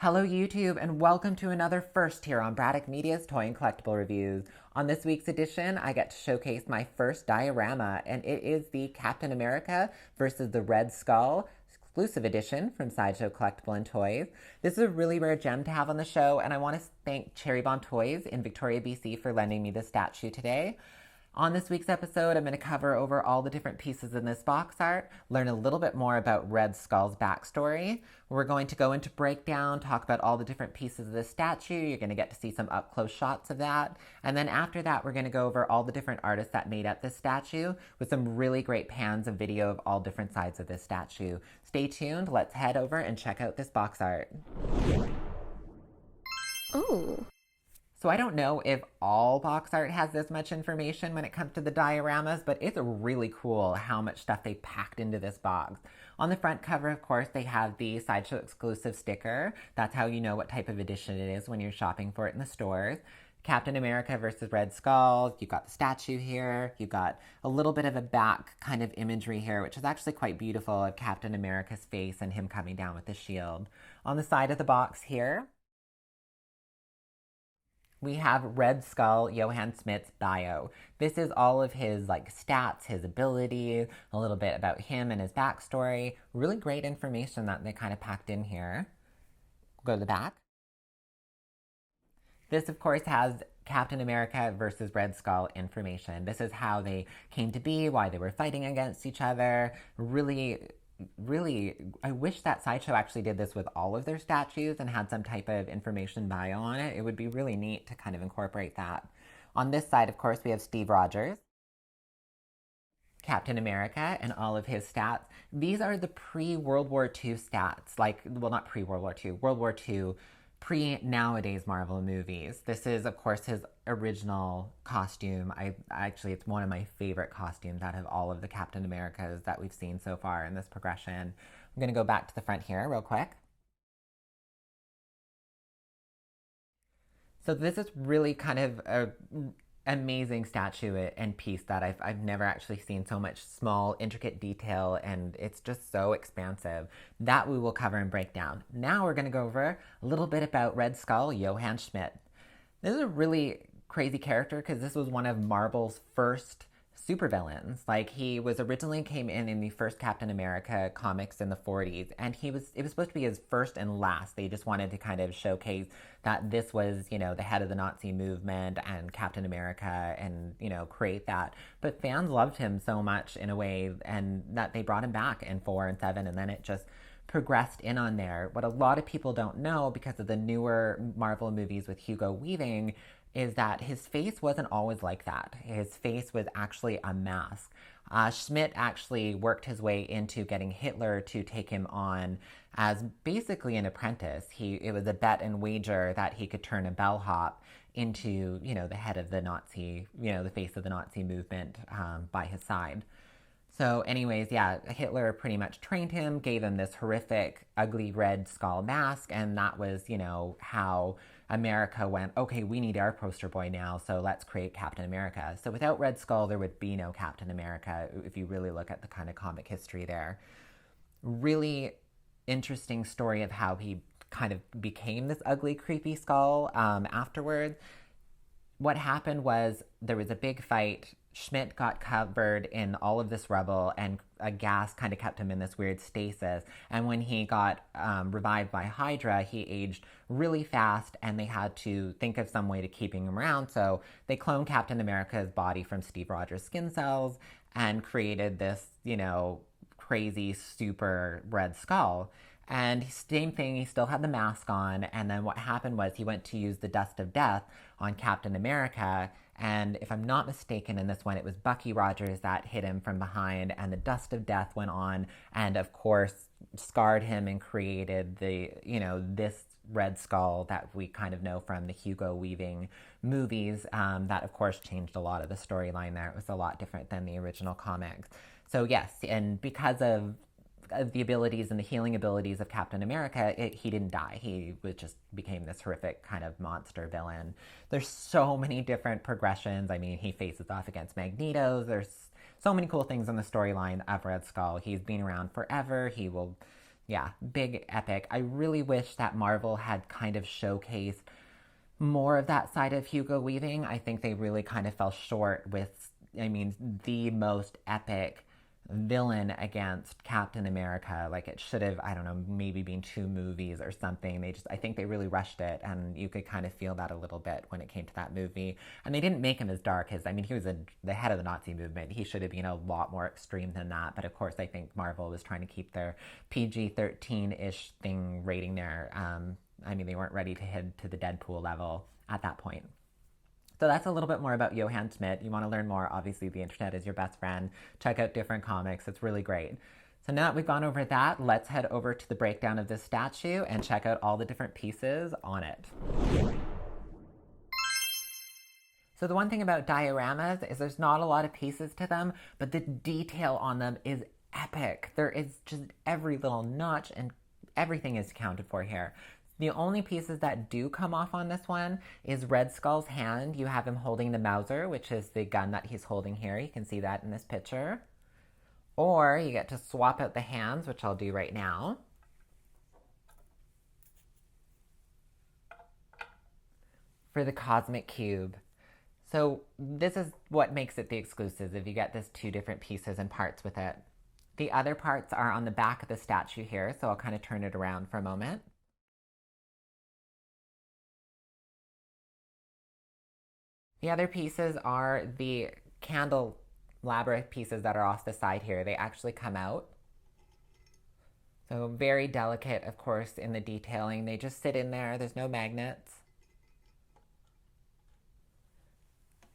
Hello YouTube and welcome to another first here on Braddock Media's Toy and Collectible Reviews. On this week's edition, I get to showcase my first diorama, and it is the Captain America versus the Red Skull exclusive edition from Sideshow Collectible and Toys. This is a really rare gem to have on the show, and I want to thank Cherry Bomb Toys in Victoria, BC for lending me this statue today. On this week's episode, I'm going to cover over all the different pieces in this box art, learn a little bit more about Red Skull's backstory. We're going to go into breakdown, talk about all the different pieces of this statue. You're going to get to see some up-close shots of that. And then after that, we're going to go over all the different artists that made up this statue with some really great pans of video of all different sides of this statue. Stay tuned. Let's head over and check out this box art. Oh. So I don't know if all box art has this much information when it comes to the dioramas, but it's really cool how much stuff they packed into this box. On the front cover, of course, they have the Sideshow exclusive sticker. That's how you know what type of edition it is when you're shopping for it in the stores. Captain America versus Red Skull. You've got the statue here. You've got a little bit of a back kind of imagery here, which is actually quite beautiful, of Captain America's face and him coming down with the shield. On the side of the box here, we have Red Skull, Johann Schmidt's bio. This is all of his stats, his abilities, a little bit about him and his backstory. Really great information that they kind of packed in here. Go to the back. This, of course, has Captain America versus Red Skull information. This is how they came to be, why they were fighting against each other. Really, I wish that Sideshow actually did this with all of their statues and had some type of information bio on it. It would be really neat to kind of incorporate that. On this side, of course, we have Steve Rogers, Captain America, and all of his stats. These are the pre-World War II stats, not pre-World War II, World War II, pre-nowadays Marvel movies. This is, of course, his original costume. It's one of my favorite costumes out of all of the Captain Americas that we've seen so far in this progression. I'm going to go back to the front here real quick. So this is really kind of an amazing statue and piece that I've never actually seen so much small, intricate detail, and it's just so expansive. That we will cover and break down. Now we're going to go over a little bit about Red Skull, Johann Schmidt. This is a really crazy character because this was one of Marvel's first supervillains. He was originally came in the first Captain America comics in the 40s, and it was supposed to be his first and last. They just wanted to kind of showcase that this was, the head of the Nazi movement and Captain America, and, create that. But fans loved him so much in a way, and that they brought him back in 4 and 7, and then it just progressed in on there. What a lot of people don't know, because of the newer Marvel movies with Hugo Weaving, is that his face wasn't always like that. His face was actually a mask. Schmidt actually worked his way into getting Hitler to take him on as basically an apprentice. It was a bet and wager that he could turn a bellhop into, the head of the Nazi, the face of the Nazi movement by his side. So anyways, yeah, Hitler pretty much trained him, gave him this horrific, ugly Red Skull mask, and that was, how America went, okay, we need our poster boy now, so let's create Captain America. So without Red Skull, there would be no Captain America, if you really look at the kind of comic history there. Really interesting story of how he kind of became this ugly, creepy skull afterwards. What happened was there was a big fight. Schmidt got covered in all of this rubble, and a gas kind of kept him in this weird stasis. And when he got revived by Hydra, he aged really fast, and they had to think of some way to keeping him around. So they cloned Captain America's body from Steve Rogers' skin cells and created this, crazy super Red Skull. And same thing, he still had the mask on, and then what happened was he went to use the Dust of Death on Captain America, and if I'm not mistaken in this one, it was Bucky Rogers that hit him from behind, and the Dust of Death went on, and of course scarred him and created this Red Skull that we kind of know from the Hugo Weaving movies, that of course changed a lot of the storyline there. It was a lot different than the original comics. So yes, and because of the abilities and the healing abilities of Captain America, he didn't die. He just became this horrific kind of monster villain. There's so many different progressions. I mean, he faces off against Magneto. There's so many cool things in the storyline of Red Skull. He's been around forever. He will, Yeah, big epic. I really wish that Marvel had kind of showcased more of that side of Hugo Weaving. I think they really kind of fell short with, I mean, the most epic villain against Captain America. Like it should have, I don't know, maybe been 2 movies or something. I think they really rushed it, and you could kind of feel that a little bit when it came to that movie. And they didn't make him as dark as, I mean, he was the head of the Nazi movement. He should have been a lot more extreme than that. But of course, I think Marvel was trying to keep their PG-13-ish thing rating there. I mean, they weren't ready to head to the Deadpool level at that point. So that's a little bit more about Johann Schmidt. You want to learn more, obviously the internet is your best friend. Check out different comics. It's really great. So now that we've gone over that, let's head over to the breakdown of this statue and check out all the different pieces on it. So the one thing about dioramas is there's not a lot of pieces to them, but the detail on them is epic. There is just every little notch and everything is accounted for here. The only pieces that do come off on this one is Red Skull's hand. You have him holding the Mauser, which is the gun that he's holding here. You can see that in this picture. Or you get to swap out the hands, which I'll do right now. For the Cosmic Cube. So this is what makes it the exclusive, if you get this 2 different pieces and parts with it. The other parts are on the back of the statue here, so I'll kind of turn it around for a moment. The other pieces are the candelabra pieces that are off the side here. They actually come out. So very delicate, of course, in the detailing. They just sit in there. There's no magnets.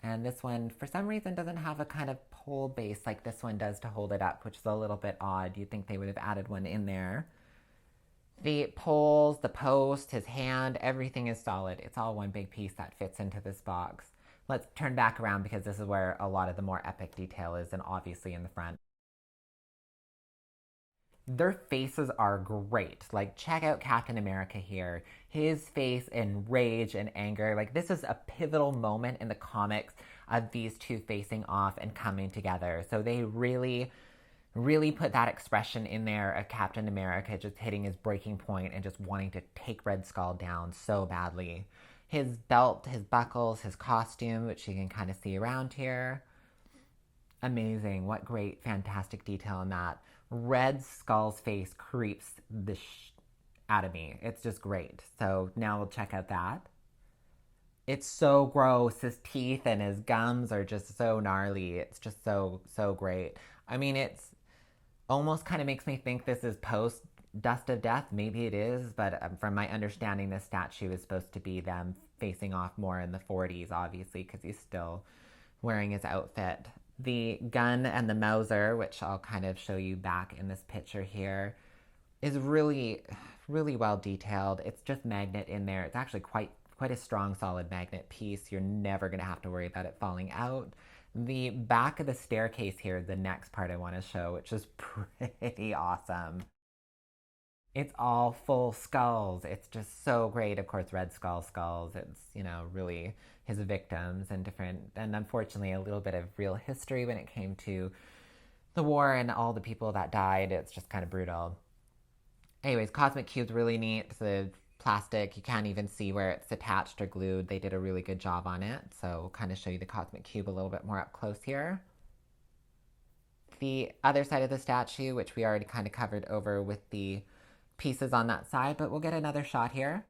And this one, for some reason, doesn't have a kind of pole base like this one does to hold it up, which is a little bit odd. You'd think they would have added one in there. The poles, the post, his hand, everything is solid. It's all one big piece that fits into this box. Let's turn back around because this is where a lot of the more epic detail is, and obviously in the front. Their faces are great. Like, check out Captain America here. His face in rage and anger. Like, this is a pivotal moment in the comics of these 2 facing off and coming together. So they really put that expression in there of Captain America just hitting his breaking point and just wanting to take Red Skull down so badly. His belt, his buckles, his costume, which you can kind of see around here. Amazing. What great, fantastic detail in that. Red Skull's face creeps the out of me. It's just great. So now we'll check out that. It's so gross. His teeth and his gums are just so gnarly. It's just so great. I mean, it's almost kind of makes me think this is post Dust of Death. Maybe it is, but from my understanding, this statue is supposed to be them facing off more in the 40s, obviously, because he's still wearing his outfit. The gun and the Mauser, which I'll kind of show you back in this picture here, is really well detailed. It's just magnet in there. It's actually quite a strong, solid magnet piece. You're never going to have to worry about it falling out. The back of the staircase here is the next part I want to show, which is pretty awesome. It's all full skulls. It's just so great. Of course, Red Skull skulls. It's, really his victims and different, and unfortunately a little bit of real history when it came to the war and all the people that died. It's just kind of brutal. Anyways, Cosmic Cube's really neat. The plastic, you can't even see where it's attached or glued. They did a really good job on it. So we'll kind of show you the Cosmic Cube a little bit more up close here. The other side of the statue, which we already kind of covered over with the pieces on that side, but we'll get another shot here.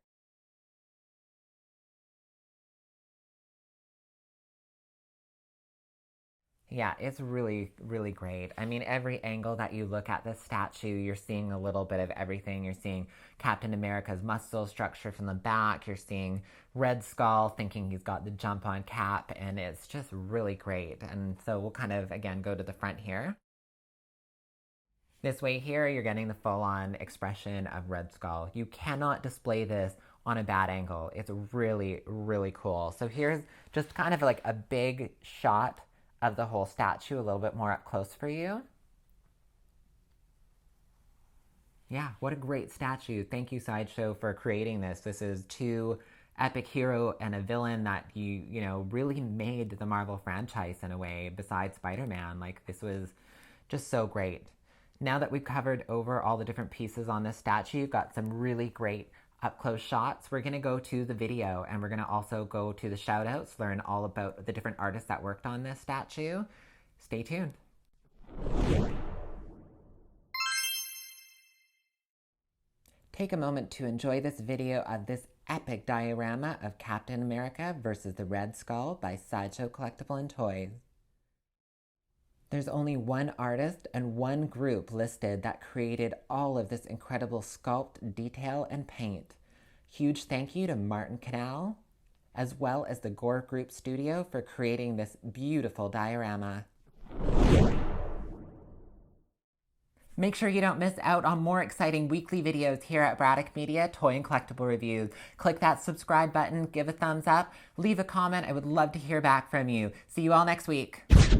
Yeah, it's really great. I mean, every angle that you look at this statue, you're seeing a little bit of everything. You're seeing Captain America's muscle structure from the back. You're seeing Red Skull thinking he's got the jump on cap, and it's just really great. And so we'll kind of, again, go to the front here. This way here, you're getting the full-on expression of Red Skull. You cannot display this on a bad angle. It's really cool. So here's just kind of like a big shot of the whole statue, a little bit more up close for you. Yeah, what a great statue. Thank you, Sideshow, for creating this. This is 2 epic hero and a villain that you really made the Marvel franchise in a way, besides Spider-Man. Like, this was just so great. Now that we've covered over all the different pieces on this statue, got some really great up-close shots, we're going to go to the video, and we're going to also go to the shout-outs, learn all about the different artists that worked on this statue. Stay tuned. Take a moment to enjoy this video of this epic diorama of Captain America versus the Red Skull by Sideshow Collectible and Toys. There's only one artist and one group listed that created all of this incredible sculpt, detail, and paint. Huge thank you to Martin Canal, as well as the Gore Group Studio for creating this beautiful diorama. Make sure you don't miss out on more exciting weekly videos here at Braddock Media Toy and Collectible Reviews. Click that subscribe button, give a thumbs up, leave a comment. I would love to hear back from you. See you all next week.